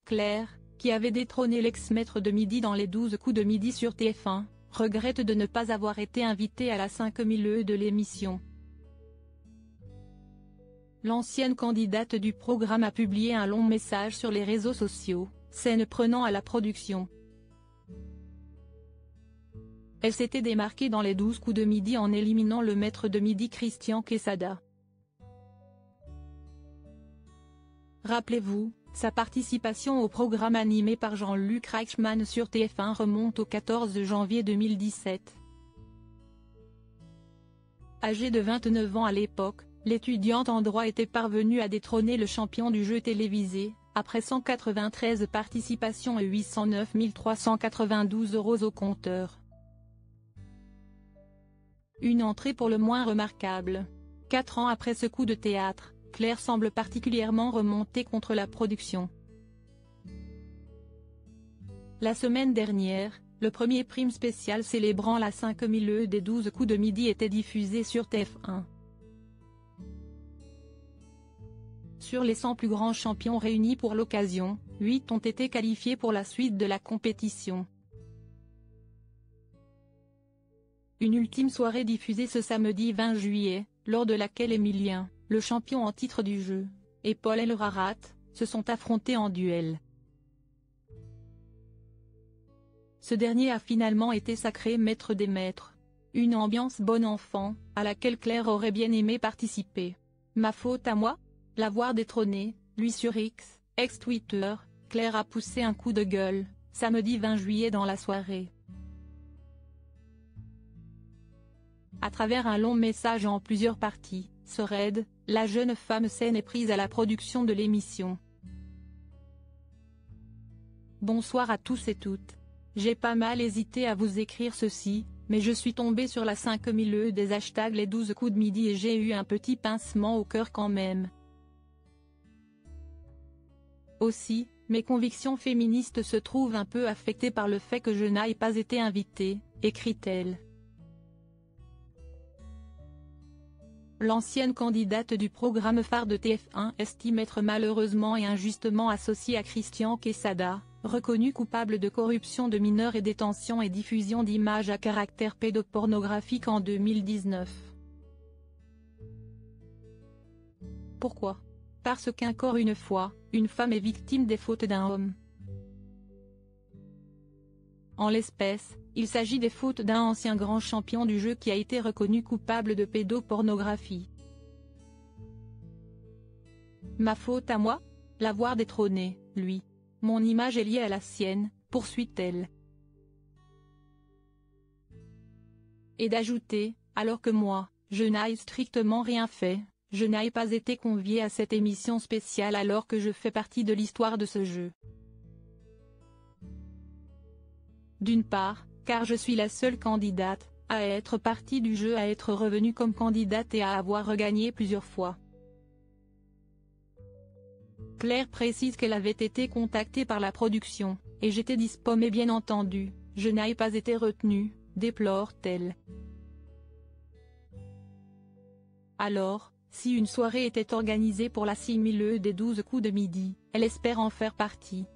Claire, qui avait détrôné l'ex-maître de midi dans les 12 coups de midi sur TF1, regrette de ne pas avoir été invitée à la 5000e de l'émission. L'ancienne candidate du programme a publié un long message sur les réseaux sociaux, scène prenant à la production. Elle s'était démarquée dans les 12 coups de midi en éliminant le maître de midi Christian Quesada. Rappelez-vous, sa participation au programme animé par Jean-Luc Reichmann sur TF1 remonte au 14 janvier 2017. Âgée de 29 ans à l'époque, l'étudiante en droit était parvenue à détrôner le champion du jeu télévisé, après 193 participations et 809 392 € au compteur. Une entrée pour le moins remarquable. 4 ans après ce coup de théâtre, Claire semble particulièrement remontée contre la production. La semaine dernière, le premier prime spécial célébrant la 5000e des 12 coups de midi était diffusé sur TF1. Sur les 100 plus grands champions réunis pour l'occasion, 8 ont été qualifiés pour la suite de la compétition. Une ultime soirée diffusée ce samedi 20 juillet, lors de laquelle Emilien, le champion en titre du jeu, et Paul Elrarat, se sont affrontés en duel. Ce dernier a finalement été sacré maître des maîtres. Une ambiance bon enfant, à laquelle Claire aurait bien aimé participer. Ma faute à moi? L'avoir détrôné, lui sur X, ex-Twitter, Claire a poussé un coup de gueule, samedi 20 juillet dans la soirée. À travers un long message en plusieurs parties, ce raid, la jeune femme saine est prise à la production de l'émission. Bonsoir à tous et toutes. J'ai pas mal hésité à vous écrire ceci, mais je suis tombée sur la 5000e des hashtags les 12 coups de midi et j'ai eu un petit pincement au cœur quand même. Aussi, mes convictions féministes se trouvent un peu affectées par le fait que je n'aille pas été invitée, écrit-elle. L'ancienne candidate du programme phare de TF1 estime être malheureusement et injustement associée à Christian Quesada, reconnu coupable de corruption de mineurs et détention et diffusion d'images à caractère pédopornographique en 2019. Pourquoi? Parce qu'encore une fois, une femme est victime des fautes d'un homme. En l'espèce, il s'agit des fautes d'un ancien grand champion du jeu qui a été reconnu coupable de pédopornographie. Ma faute à moi? L'avoir détrôné, lui. Mon image est liée à la sienne, poursuit-elle. Et d'ajouter, alors que moi, je n'ai strictement rien fait, je n'ai pas été conviée à cette émission spéciale alors que je fais partie de l'histoire de ce jeu. D'une part, car je suis la seule candidate, à être partie du jeu, à être revenue comme candidate et à avoir regagné plusieurs fois. Claire précise qu'elle avait été contactée par la production, et j'étais dispo mais bien entendu, je n'ai pas été retenue, déplore-t-elle. Alors, si une soirée était organisée pour la 6000e des 12 coups de midi, elle espère en faire partie.